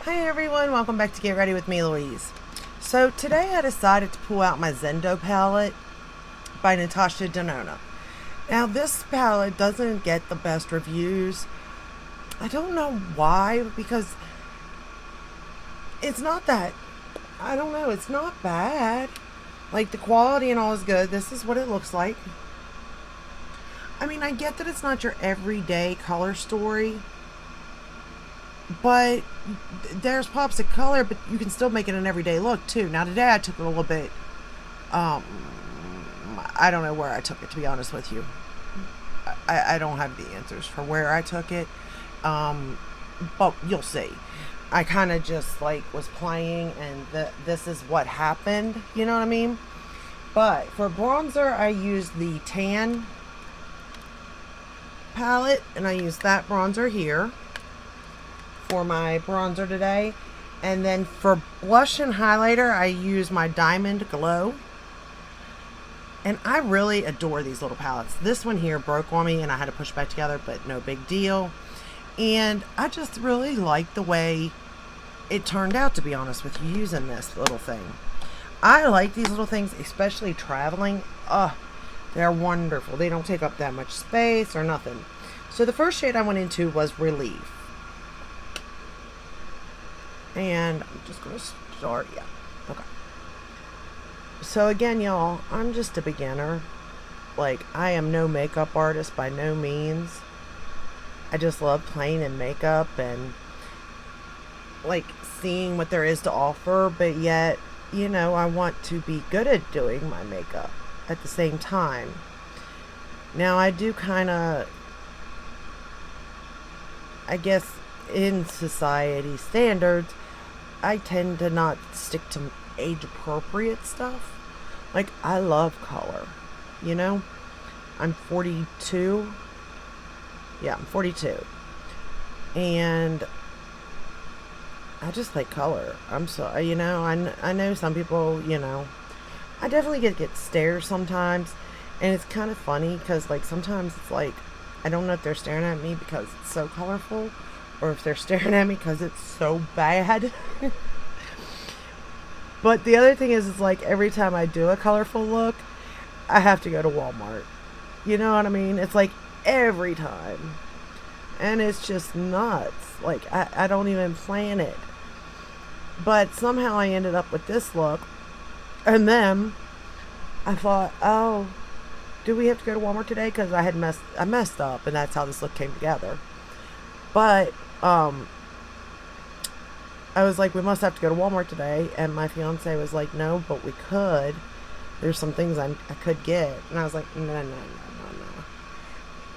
Hi everyone, welcome back to Get Ready with me, Louise. So today I decided to pull out my Zendo palette by Natasha Denona. Now this palette doesn't get the best reviews. I don't know why, because it's not that, I don't know, it's not bad. Like the quality and all is good. This is what it looks like. I mean, I get that it's not your everyday color story, but there's pops of color, but you can still make it an everyday look too. Now today I took it a little bit, um, I don't know where I took it, to be honest with you. I don't have the answers for where I took it, but you'll see. I kind of just like was playing, and this is what happened. You know what I mean? But for bronzer, I used the tan palette, and I used that bronzer here for my bronzer today. And then for blush and highlighter, I use my Diamond Glow. And I really adore these little palettes. This one here broke on me and I had to push it back together, but no big deal. And I just really like the way it turned out, to be honest with you, using this little thing. I like these little things, especially traveling. They're wonderful. They don't take up that much space or nothing. So the first shade I went into was Relief. And I'm just going to start, yeah, okay. So again, y'all, I'm just a beginner. Like, I am no makeup artist by no means. I just love playing in makeup and, like, seeing what there is to offer, but yet, you know, I want to be good at doing my makeup at the same time. Now, I do kind of, I guess, in society standards, I tend to not stick to age appropriate stuff. Like, I love color, you know? I'm 42. Yeah, I'm 42. And I just like color. I'm so, you know, I know some people, you know, I definitely get stares sometimes. And it's kind of funny because, like, sometimes it's like, I don't know if they're staring at me because it's so colorful, or if they're staring at me because it's so bad. But the other thing is, it's like every time I do a colorful look, I have to go to Walmart. You know what I mean? It's like every time. And it's just nuts. Like, I don't even plan it. But somehow I ended up with this look. And then I thought, oh, do we have to go to Walmart today? Because I messed up, and that's how this look came together. But I was like, we must have to go to Walmart today. And my fiance was like, no, but we could. There's some things I could get. And I was like,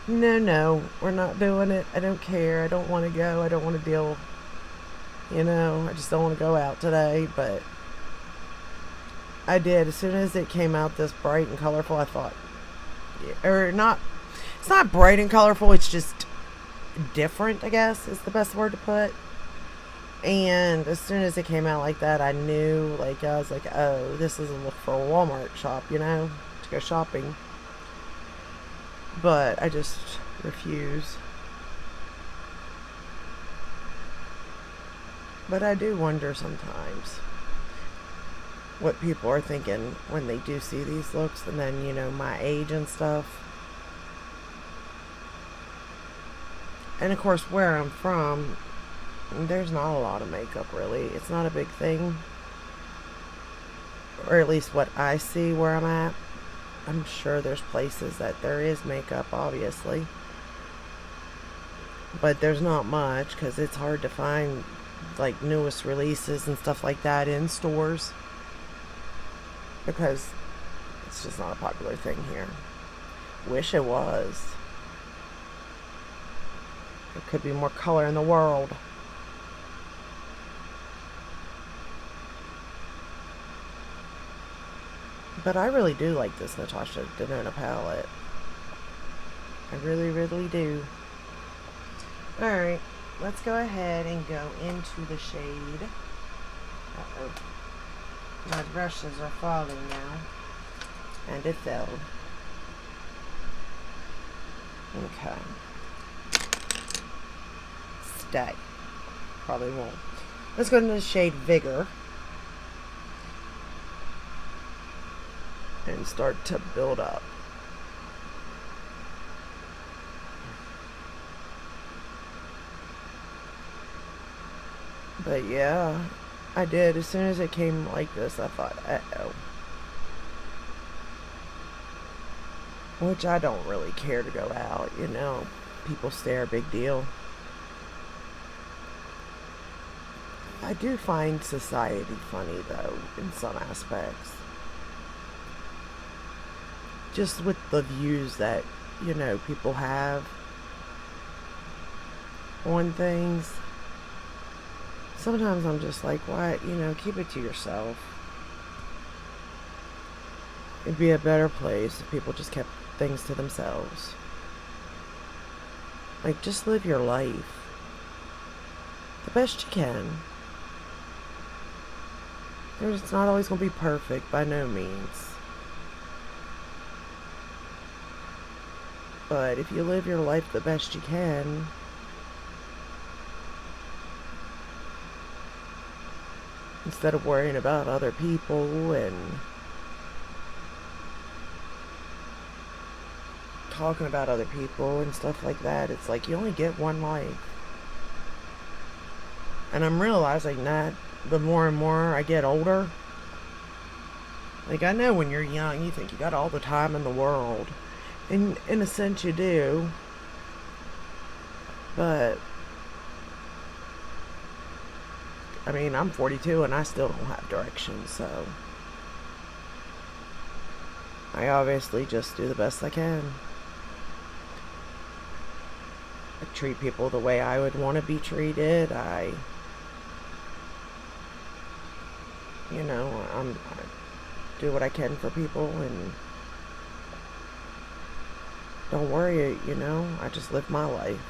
no, we're not doing it. I don't care. I don't want to go. I don't want to deal. You know, I just don't want to go out today. But I did. As soon as it came out this bright and colorful, I thought, or not, it's not bright and colorful. It's just different, I guess, is the best word to put. And as soon as it came out like that, I knew, like, I was like, oh, this is a look for a Walmart shop, you know, to go shopping. But I just refuse. But I do wonder sometimes what people are thinking when they do see these looks, and then, you know, my age and stuff. And of course, where I'm from, there's not a lot of makeup, really. It's not a big thing. Or at least what I see where I'm at. I'm sure there's places that there is makeup, obviously. But there's not much, because it's hard to find, like, newest releases and stuff like that in stores. Because it's just not a popular thing here. Wish it was. There could be more color in the world. But I really do like this Natasha Denona palette. I really, really do. Alright, let's go ahead and go into the shade. Uh-oh. My brushes are falling now. And it fell. Okay. Stay. Probably won't. Let's go into the shade Vigor and start to build up. But yeah, I did. As soon as it came like this, I thought, uh-oh. Which I don't really care to go out, you know. People stare, big deal. I do find society funny, though, in some aspects. Just with the views that, you know, people have on things. Sometimes I'm just like, what? You know, keep it to yourself. It'd be a better place if people just kept things to themselves. Like, just live your life the best you can. It's not always going to be perfect, by no means. But if you live your life the best you can, instead of worrying about other people and talking about other people and stuff like that, it's like you only get one life. And I'm realizing that the more and more I get older. Like, I know when you're young, you think you got all the time in the world. And in a sense, you do. But, I mean, I'm 42 and I still don't have direction, so I obviously just do the best I can. I treat people the way I would want to be treated. I do what I can for people and don't worry, you know. I just live my life.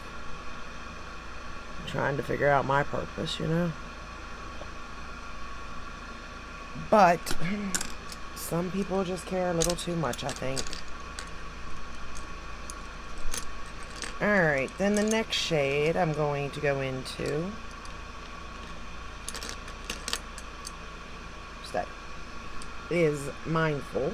I'm trying to figure out my purpose, you know. But some people just care a little too much, I think. Alright, then the next shade I'm going to go into is Mindful.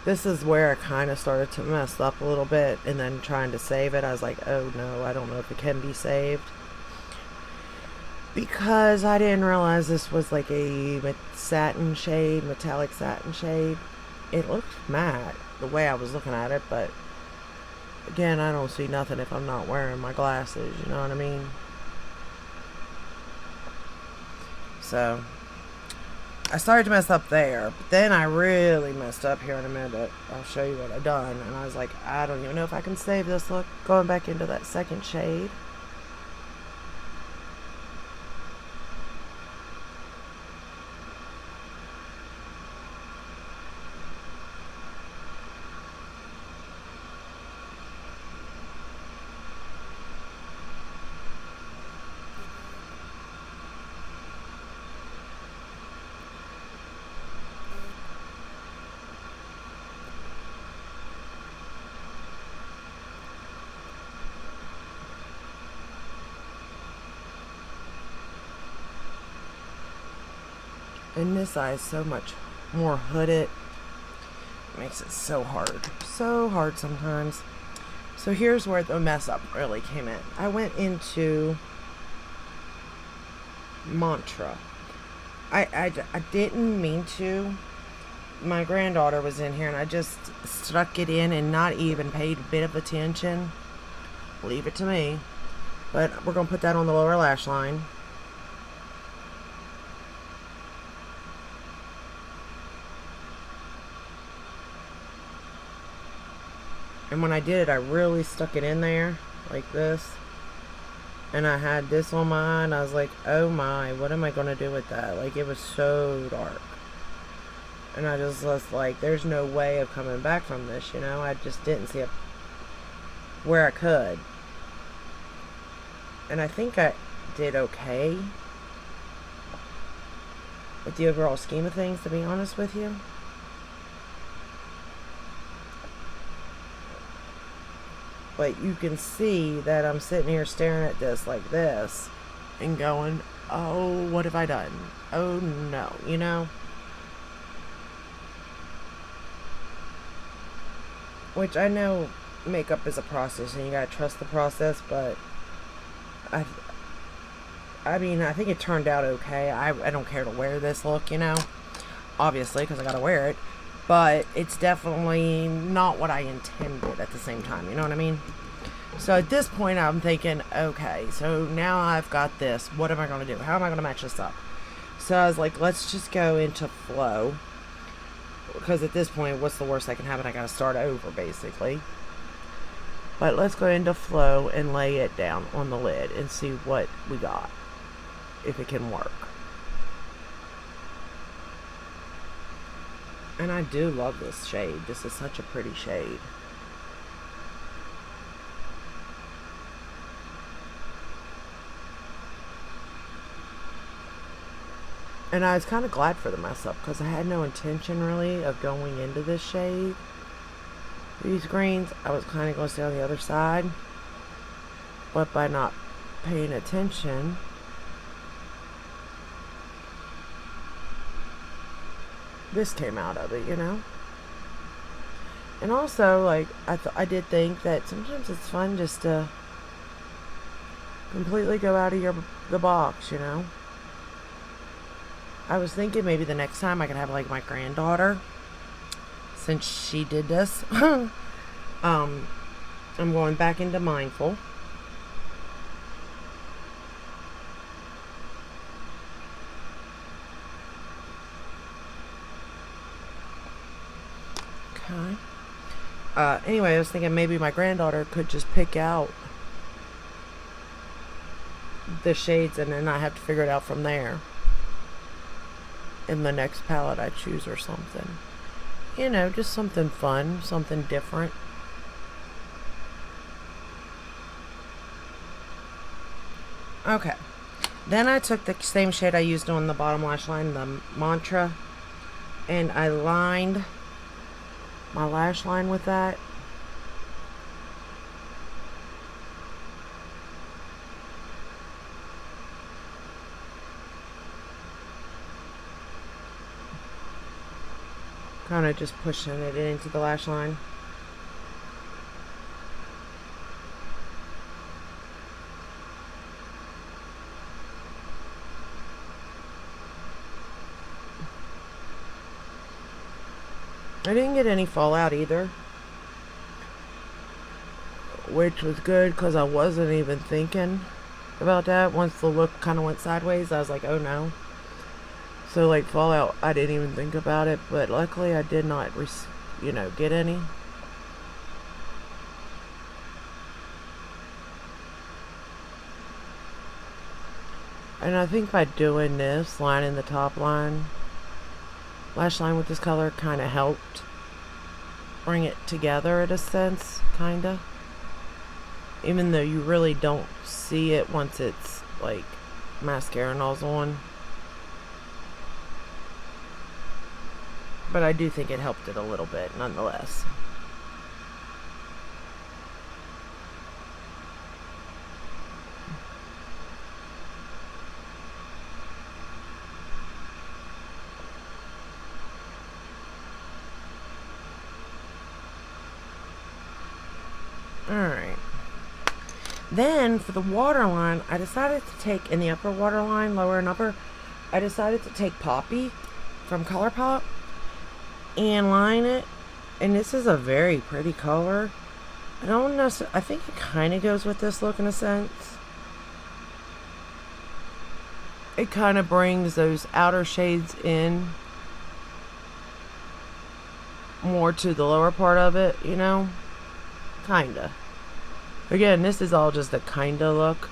This is where I kind of started to mess up a little bit, and then trying to save it, I was like, oh no, I don't know if it can be saved. Because I didn't realize this was like a satin shade, metallic satin shade. It looked matte the way I was looking at it, but again, I don't see nothing if I'm not wearing my glasses, you know what I mean? So I started to mess up there, but then I really messed up here in a minute. I'll show you what I done. And I was like, I don't even know if I can save this look. Going back into that second shade. And this eye is so much more hooded. It makes it so hard. So hard sometimes. So here's where the mess up really came in. I went into Mantra. I didn't mean to. My granddaughter was in here and I just stuck it in and not even paid a bit of attention. Leave it to me. But we're going to put that on the lower lash line. And when I did it, I really stuck it in there, like this. And I had this on my eye, and I was like, oh my, what am I going to do with that? Like, it was so dark. And I just was like, there's no way of coming back from this, you know? I just didn't see a where I could. And I think I did okay with the overall scheme of things, to be honest with you. But you can see that I'm sitting here staring at this like this and going, oh, what have I done? Oh no, you know? Which I know makeup is a process and you gotta trust the process, but I mean, I think it turned out okay. I don't care to wear this look, you know? Obviously, because I gotta wear it. But it's definitely not what I intended at the same time, you know what I mean? So at this point, I'm thinking, okay, so now I've got this. What am I going to do? How am I going to match this up? So I was like, let's just go into flow. Because at this point, what's the worst that can happen? I got to start over, basically. But let's go into flow and lay it down on the lid and see what we got. If it can work. And I do love this shade. This is such a pretty shade. And I was kind of glad for the mess up because I had no intention really of going into this shade. These greens, I was kind of going to stay on the other side. But by not paying attention, this came out of it, you know? And also, like, I did think that sometimes it's fun just to completely go out of the box, you know? I was thinking maybe the next time I could have, like, my granddaughter, since she did this. I'm going back into mindful. Okay. Anyway, I was thinking maybe my granddaughter could just pick out the shades and then I have to figure it out from there in the next palette I choose or something. You know, just something fun, something different. Okay. Then I took the same shade I used on the bottom lash line, the Mantra, and I lined my lash line with that. Kind of just pushing it into the lash line. I didn't get any fallout either, which was good because I wasn't even thinking about that. Once the look kind of went sideways, I was like, oh no. So like fallout, I didn't even think about it, but luckily I did not, get any. And I think by doing this, lining the top line, lash line with this color kind of helped bring it together in a sense, kind of. Even though you really don't see it once it's like mascara nozzle on. But I do think it helped it a little bit, nonetheless. Alright. Then, for the waterline, I decided to take, in the upper waterline, lower and upper, I decided to take Poppy from ColourPop and line it. And this is a very pretty color. I don't know, I think it kind of goes with this look in a sense. It kind of brings those outer shades in more to the lower part of it, you know? Kinda. Again, this is all just a kinda look.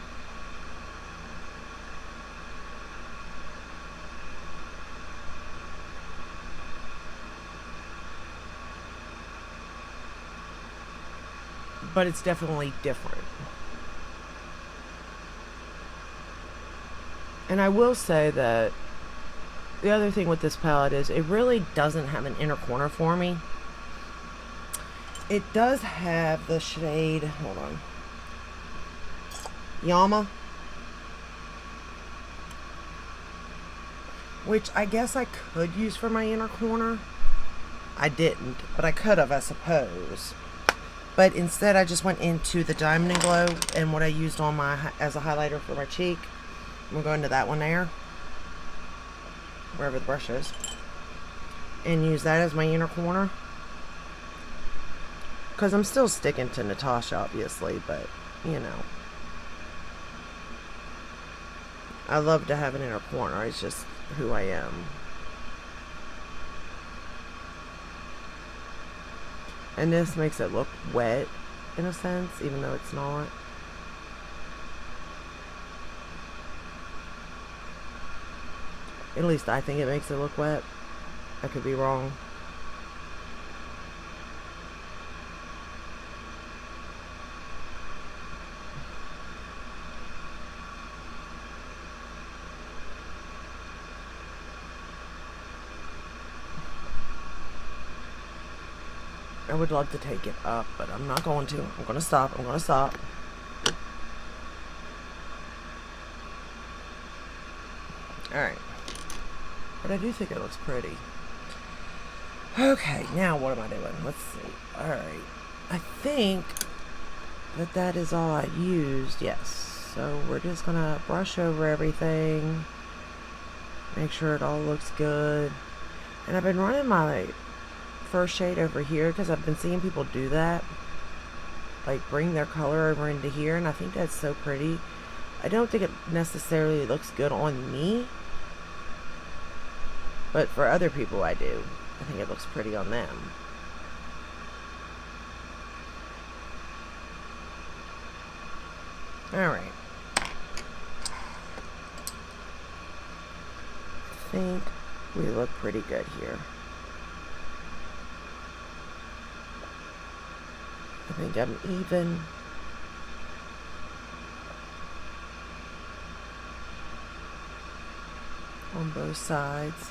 but it's definitely different. And I will say that the other thing with this palette is it really doesn't have an inner corner for me. It does have the shade, hold on, Yama, which I guess I could use for my inner corner. I didn't, but I could have, I suppose. But instead I just went into the Diamond and Glow, and what I used on my as a highlighter for my cheek. I'm going to that one there, wherever the brush is, and use that as my inner corner. Because I'm still sticking to Natasha, obviously, but, you know. I love to have an inner corner. It's just who I am. And this makes it look wet, in a sense, even though it's not. At least I think it makes it look wet. I could be wrong. I would love to take it up, but I'm not going to. I'm going to stop. I'm going to stop. Alright. But I do think it looks pretty. Okay, now what am I doing? Let's see. Alright. I think that that is all I used. Yes. So we're just going to brush over everything. Make sure it all looks good. And I've been running my first shade over here because I've been seeing people do that. Like bring their color over into here, and I think that's so pretty. I don't think it necessarily looks good on me, but for other people I do. I think it looks pretty on them. Alright. I think we look pretty good here. I think I'm even. On both sides.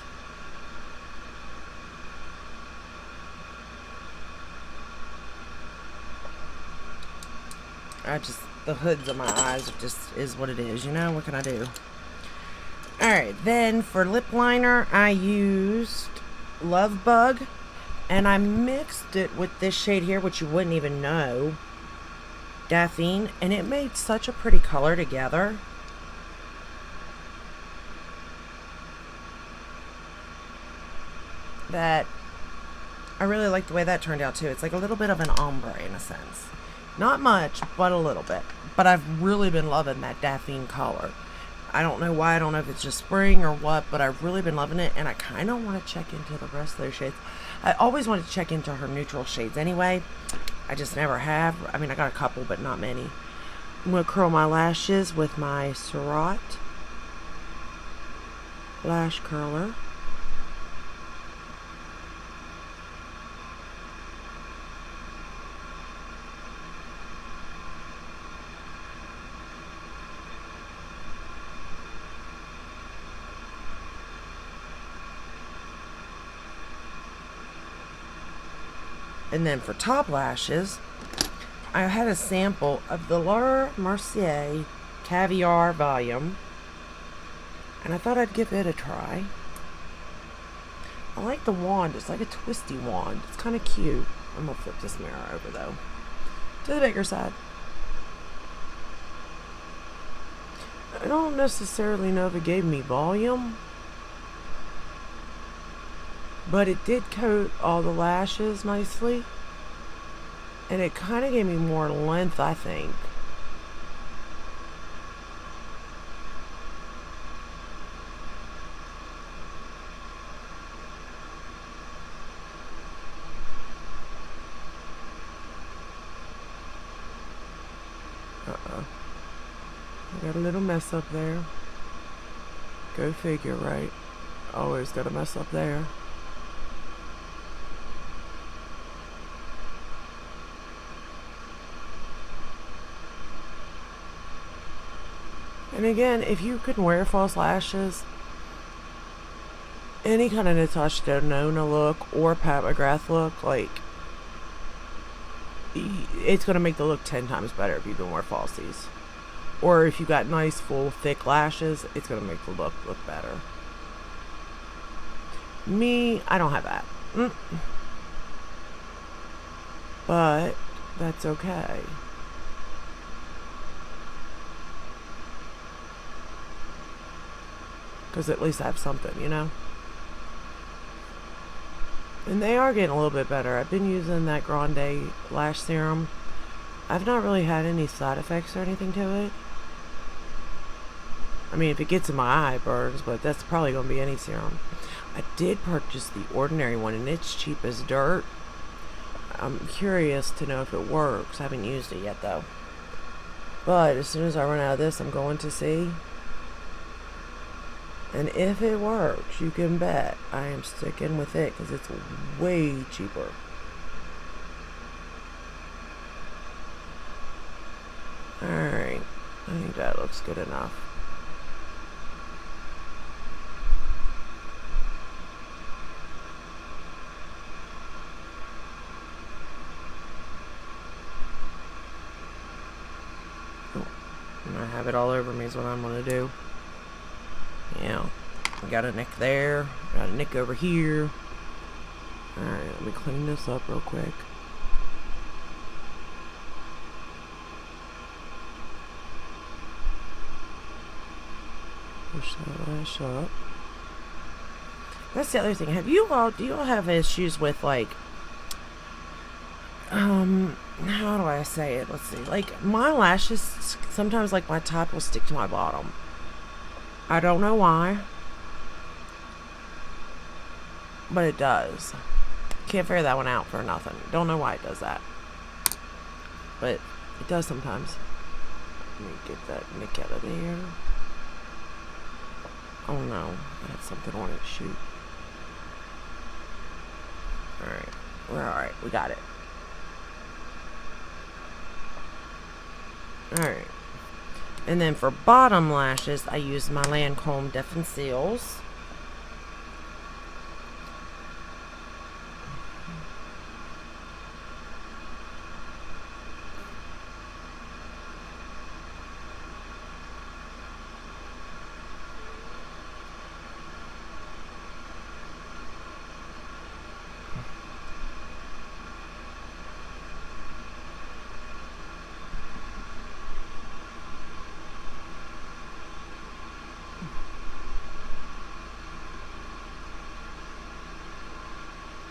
The hoods of my eyes just is what it is, you know? What can I do? Alright, then for lip liner, I used Love Bug, and I mixed it with this shade here, which you wouldn't even know, Daphne, and it made such a pretty color together. That I really like the way that turned out too. It's like a little bit of an ombre in a sense. Not much, but a little bit. But I've really been loving that Daphne color. I don't know why. I don't know if it's just spring or what, but I've really been loving it, and I kind of want to check into the rest of those shades. I always wanted to check into her neutral shades anyway. I just never have. I mean, I got a couple, but not many. I'm going to curl my lashes with my Surratt lash curler. And then for top lashes, I had a sample of the Laura Mercier Caviar Volume, and I thought I'd give it a try. I like the wand. It's like a twisty wand. It's kind of cute. I'm going to flip this mirror over, though, to the bigger side. I don't necessarily know if it gave me volume, but it did coat all the lashes nicely. And it kind of gave me more length, I think. Uh-oh. I got a little mess up there. Go figure, right? Always got a mess up there. And again, if you can wear false lashes, any kind of Natasha Denona look or Pat McGrath look, like, it's going to make the look 10 times better if you can wear falsies. Or if you got nice, full, thick lashes, it's going to make the look better. Me, I don't have that. But that's okay. Because at least I have something, you know? And they are getting a little bit better. I've been using that Grande lash serum. I've not really had any side effects or anything to it. I mean, if it gets in my eye, it burns, but that's probably going to be any serum. I did purchase the ordinary one, and it's cheap as dirt. I'm curious to know if it works. I haven't used it yet, though. But as soon as I run out of this, I'm going to see. And if it works, you can bet I am sticking with it because it's way cheaper. Alright, I think that looks good enough. I have it all over me is what I'm going to do. Yeah, I got a nick there, got a nick over here. Alright, let me clean this up real quick. Push that lash up. That's the other thing. Do you all have issues with, like, how do I say it? Let's see. Like, my lashes, sometimes, like, my top will stick to my bottom. I don't know why, but it does. Can't figure that one out for nothing. Don't know why it does that, but it does sometimes. Let me get that nick out of there. Oh no, I had something on it. Shoot. Alright, we're alright. We got it. Alright. And then for bottom lashes, I use my Lancome Def and Seals.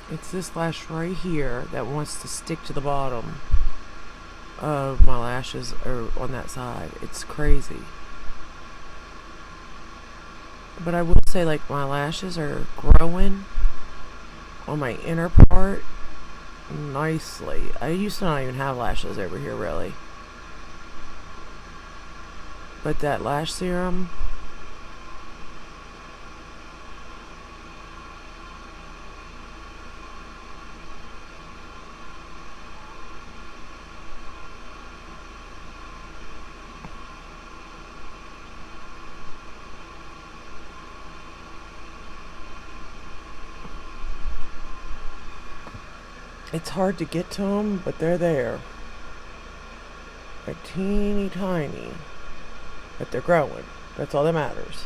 It's this lash right here that wants to stick to the bottom of my lashes, or on that side. It's crazy. But I will say, like, my lashes are growing on my inner part nicely. I used to not even have lashes over here, really. But that lash serum, it's hard to get to them, but they're there. They're teeny tiny, but they're growing. That's all that matters.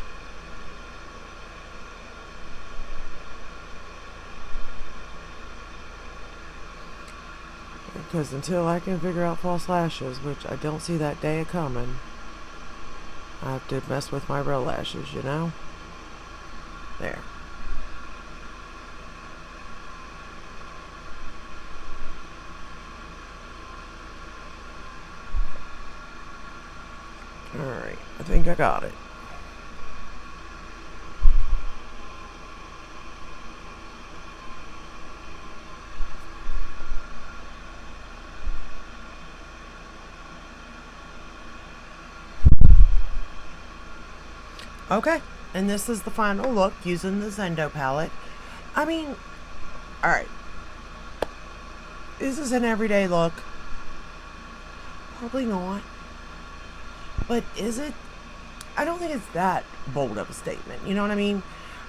Because until I can figure out false lashes, which I don't see that day coming, I have to mess with my real lashes, you know? There. Alright, I think I got it. Okay, and this is the final look using the Zendo palette. I mean, alright. Is this an everyday look? Probably not. But is it I don't think it's that bold of a statement. You know what I mean?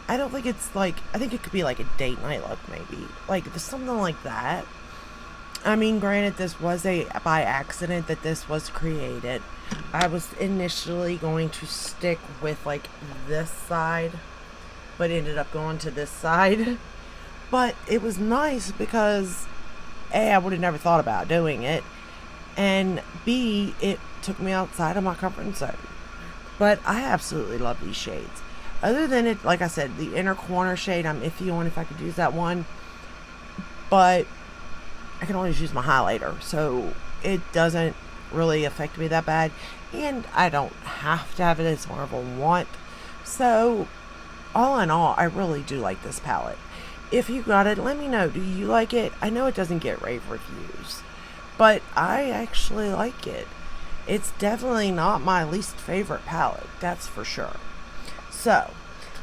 I don't think it's like, I think it could be like a date night look, maybe. Like, something like that. I mean, granted, this was a by accident that this was created. I was initially going to stick with like this side, but ended up going to this side. But it was nice because A, I would have never thought about doing it, and B, it took me outside of my comfort zone. But I absolutely love these shades. Other than it, like I said, the inner corner shade, I'm iffy on if I could use that one. But I can always use my highlighter, so it doesn't really affect me that bad. And I don't have to have it, it's more of a want. So, all in all, I really do like this palette. If you got it, let me know. Do you like it? I know it doesn't get rave reviews, but I actually like it. It's definitely not my least favorite palette, that's for sure. So,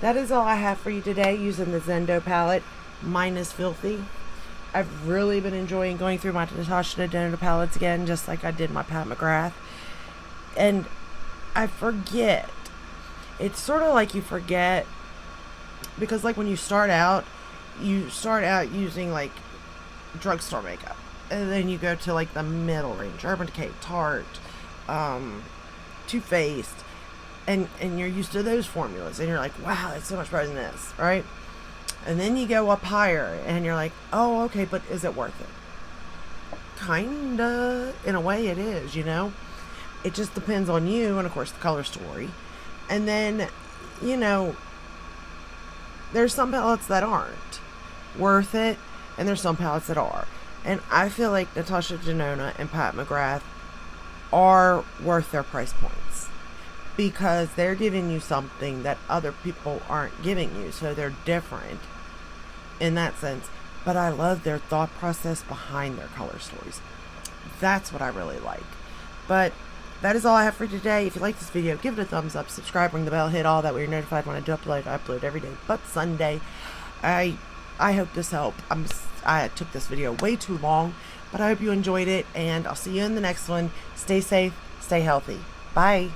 that is all I have for you today using the Zendo palette. Mine is filthy. I've really been enjoying going through my Natasha Denona palettes again, just like I did my Pat McGrath. And I forget. It's sort of like you forget, because like when you start out using like drugstore makeup, and then you go to like the middle range, Urban Decay, Tarte, Too Faced, and you're used to those formulas, and you're like, wow, that's so much better than this, right? And then you go up higher, and you're like, oh, okay, but is it worth it? Kinda, in a way it is, you know? It just depends on you, and of course the color story. And then, you know, there's some palettes that aren't worth it, and there's some palettes that are. And I feel like Natasha Denona and Pat McGrath are worth their price points, because they're giving you something that other people aren't giving you, so they're different in that sense. But I love their thought process behind their color stories. That's what I really like. But that is all I have for today. If you like this video, give it a thumbs up, subscribe, ring the bell, hit all that way you're notified when I do upload. I upload every day but Sunday. I hope this helped. I took this video way too long, but I hope you enjoyed it, and I'll see you in the next one. Stay safe, stay healthy. Bye.